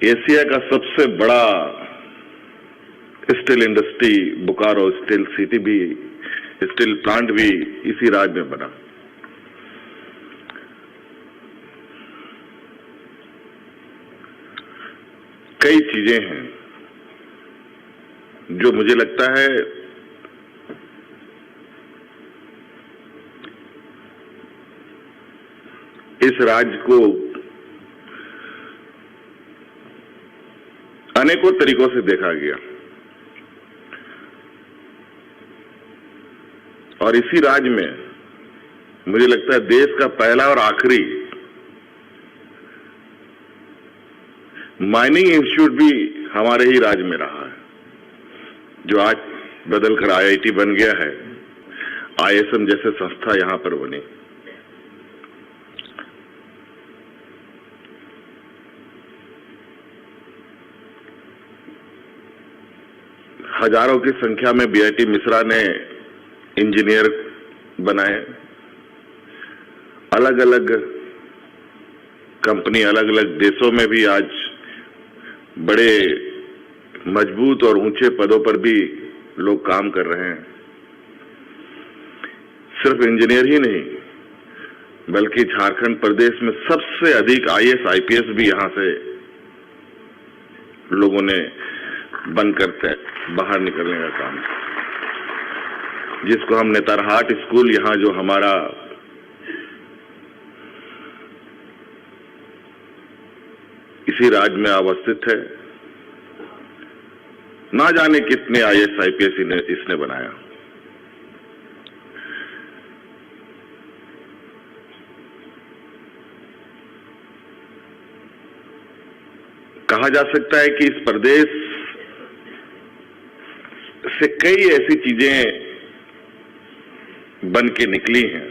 Asia का सबसे बड़ा steel industry Bokaro steel city भी, स्टील प्लांट भी इसी राज्य में बना। कई चीजें हैं जो मुझे लगता है इस राज्य को अनेकों तरीकों से देखा गया और इसी राज्य में मुझे लगता है देश का पहला और आखिरी माइनिंग इंस्टीट्यूट भी हमारे ही राज्य में रहा है, जो आज बदलकर आईआईटी बन गया है। आईएसएम जैसे संस्था यहां पर बनी। हजारों की संख्या में बीआईटी मिश्रा ने इंजीनियर बनाए। अलग अलग कंपनी अलग अलग देशों में भी आज बड़े मजबूत और ऊंचे पदों पर भी लोग काम कर रहे हैं। सिर्फ इंजीनियर ही नहीं बल्कि झारखंड प्रदेश में सबसे अधिक आईएएस आईपीएस भी यहां से लोगों ने बनकर बाहर निकलने का काम, जिसको हम नेतरहाट स्कूल यहां जो हमारा इसी राज्य में अवस्थित है, ना जाने कितने आईएएस आईपीएस इसने बनाया। कहा जा सकता है कि इस प्रदेश से कई ऐसी चीजें बन के निकली हैं।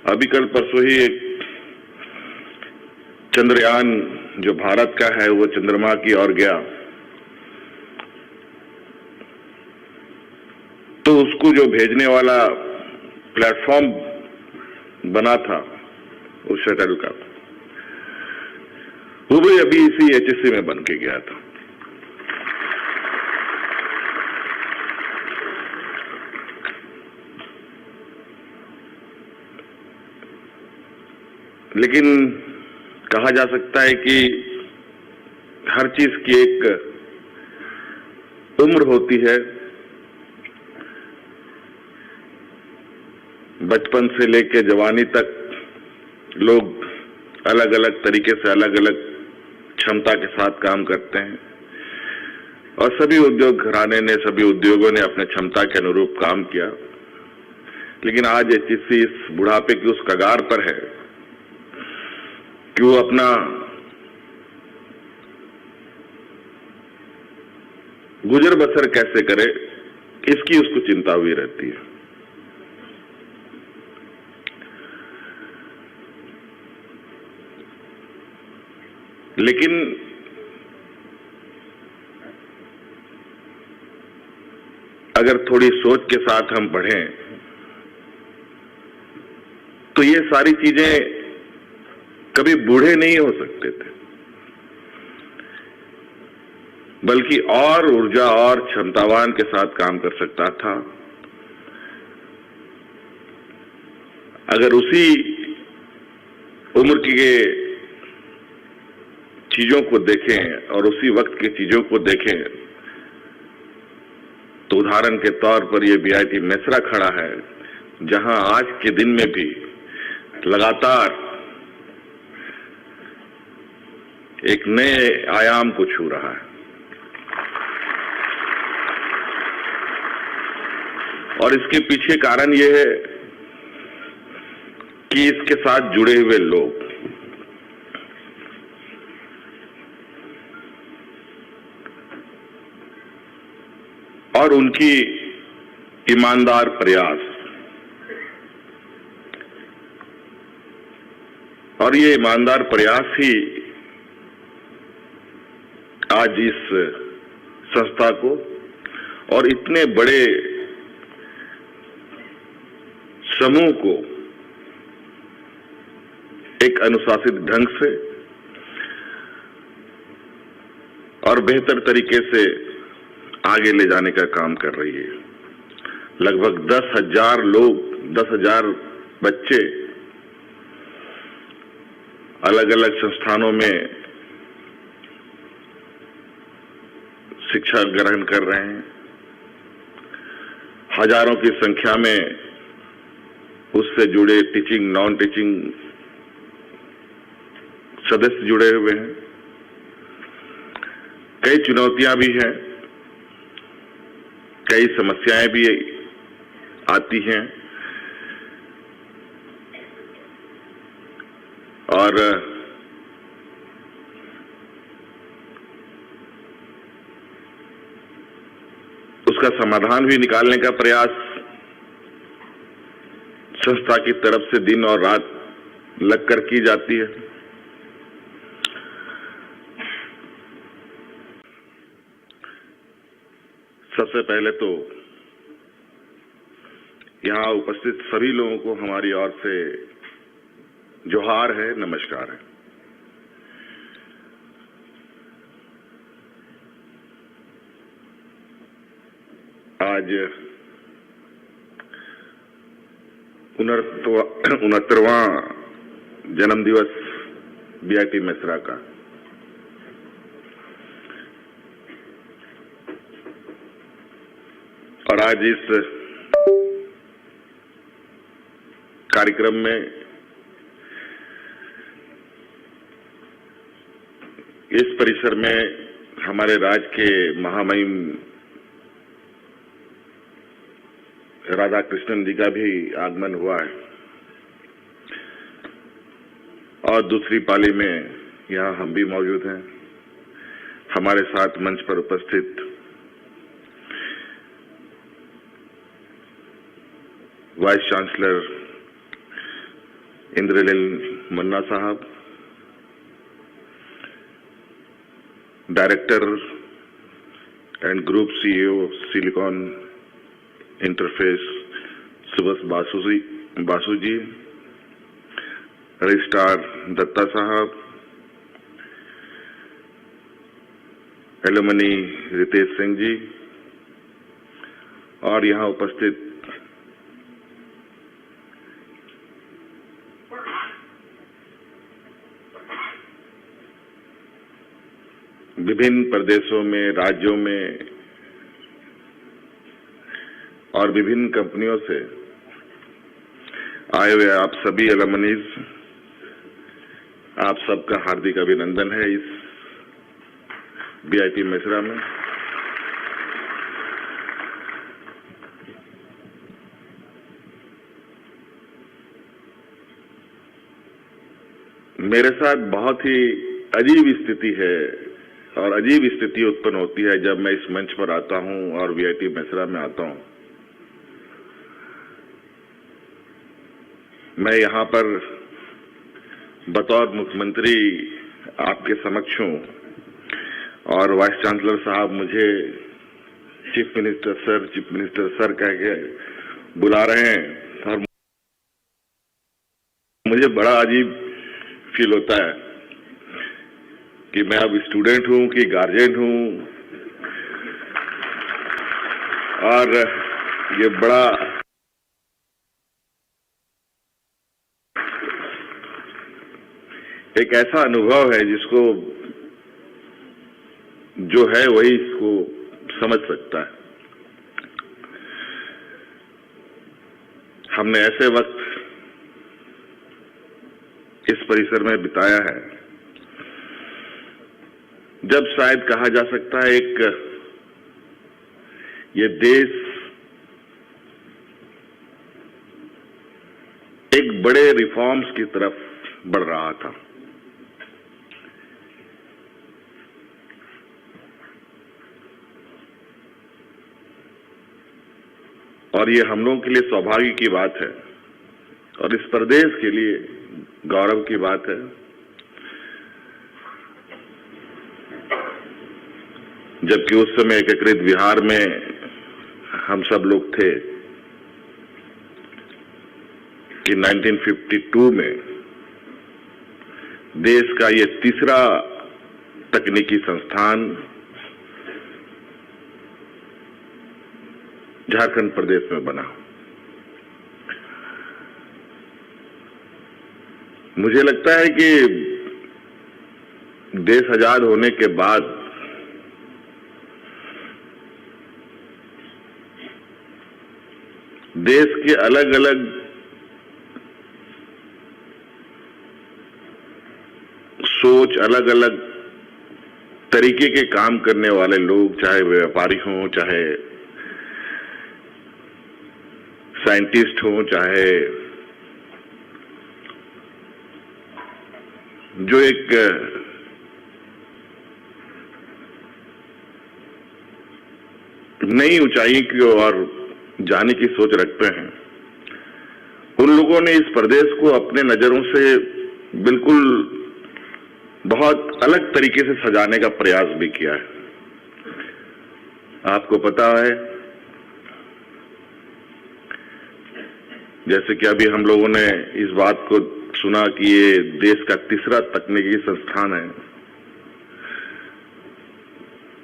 अभी कल परसों ही एक चंद्रयान जो भारत का है वो चंद्रमा की ओर गया, तो उसको जो भेजने वाला प्लेटफॉर्म बना था उस शटल का, वो भी अभी इसी एचएससी में बन के गया था। लेकिन कहा जा सकता है कि हर चीज की एक उम्र होती है। बचपन से लेकर जवानी तक लोग अलग अलग तरीके से अलग अलग क्षमता के साथ काम करते हैं और सभी उद्योग घराने ने, सभी उद्योगों ने अपने क्षमता के अनुरूप काम किया। लेकिन आज एचएससी इस बुढ़ापे की उस कगार पर है कि वो अपना गुजर बसर कैसे करे, इसकी उसको चिंता हुई रहती है। लेकिन अगर थोड़ी सोच के साथ हम पढ़ें तो ये सारी चीजें कभी बूढ़े नहीं हो सकते थे, बल्कि और ऊर्जा और क्षमतावान के साथ काम कर सकता था। अगर उसी उम्र की चीजों को देखें और उसी वक्त की चीजों को देखें तो उदाहरण के तौर पर यह बीआईटी मिश्रा खड़ा है, जहां आज के दिन में भी लगातार एक नए आयाम को छू रहा है। और इसके पीछे कारण यह है कि इसके साथ जुड़े हुए लोग, और उनकी ईमानदार प्रयास, और ये ईमानदार प्रयास ही आज इस संस्था को और इतने बड़े समूह को एक अनुशासित ढंग से और बेहतर तरीके से आगे ले जाने का काम कर रही है। लगभग 10,000 लोग, 10,000 बच्चे अलग अलग संस्थानों में शिक्षा ग्रहण कर रहे हैं। हजारों की संख्या में उससे जुड़े टीचिंग, नॉन टीचिंग सदस्य जुड़े हुए हैं। कई चुनौतियां भी हैं, कई समस्याएं भी आती हैं और उसका समाधान भी निकालने का प्रयास संस्था की तरफ से दिन और रात लगकर की जाती है। सबसे पहले तो यहां उपस्थित सभी लोगों को हमारी ओर से जोहार है, नमस्कार है। आज 69वां जन्म दिवस बीआईटी मिश्रा का। और आज इस कार्यक्रम में इस परिसर में हमारे राज्य के महामहिम राधा कृष्णन जी का भी आगमन हुआ है और दूसरी पाली में यहाँ हम भी मौजूद हैं। हमारे साथ मंच पर उपस्थित वाइस चांसलर इंद्रलील मुन्ना साहब, director and group CEO Silicon Interface Subhash Basu ji, registrar Datta साहब, एलुमनी रितेश सिंह जी और यहाँ उपस्थित विभिन्न प्रदेशों में, राज्यों में और विभिन्न कंपनियों से आए हुए आप सभी एलुमनीज, आप सबका हार्दिक अभिनंदन है इस बीआईटी मिश्रा में। मेरे साथ बहुत ही अजीब स्थिति है और अजीब स्थिति उत्पन्न होती है जब मैं इस मंच पर आता हूं और बीआईटी मिश्रा में आता हूं। मैं यहां पर बतौर मुख्यमंत्री आपके समक्ष हूं और वाइस चांसलर साहब मुझे चीफ मिनिस्टर सर कह के बुला रहे हैं और मुझे बड़ा अजीब फील होता है कि मैं अब स्टूडेंट हूं कि गार्जियन हूं और ये बड़ा एक ऐसा अनुभव है जिसको जो है वही इसको समझ सकता है। हमने ऐसे वक्त इस परिसर में बिताया है जब शायद कहा जा सकता है ये देश एक बड़े रिफॉर्म्स की तरफ बढ़ रहा था। और ये हम लोगों के लिए सौभाग्य की बात है और इस प्रदेश के लिए गौरव की बात है जबकि उस समय एकीकृत बिहार में हम सब लोग थे कि 1952 में देश का ये तीसरा तकनीकी संस्थान झारखंड प्रदेश में बना। मुझे लगता है कि देश आजाद होने के बाद देश के अलग अलग सोच, अलग अलग तरीके के काम करने वाले लोग, चाहे वे व्यापारी हों, चाहे साइंटिस्ट हों, चाहे जो एक नई ऊंचाई की ओर जाने की सोच रखते हैं, उन लोगों ने इस प्रदेश को अपने नजरों से बिल्कुल बहुत अलग तरीके से सजाने का प्रयास भी किया है। आपको पता है, जैसे कि अभी हम लोगों ने इस बात को सुना कि ये देश का तीसरा तकनीकी संस्थान है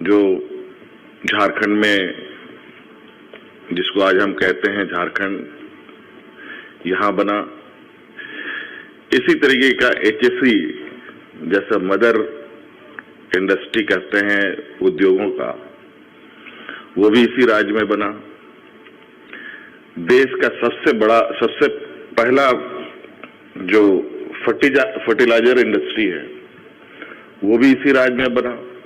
जो झारखंड में, जिसको आज हम कहते हैं झारखंड, यहां बना। इसी तरीके का HSE जैसा मदर इंडस्ट्री कहते हैं उद्योगों का, वो भी इसी राज्य में बना। देश का सबसे पहला जो फर्टिलाइजर इंडस्ट्री है, वो भी इसी राज्य में बना।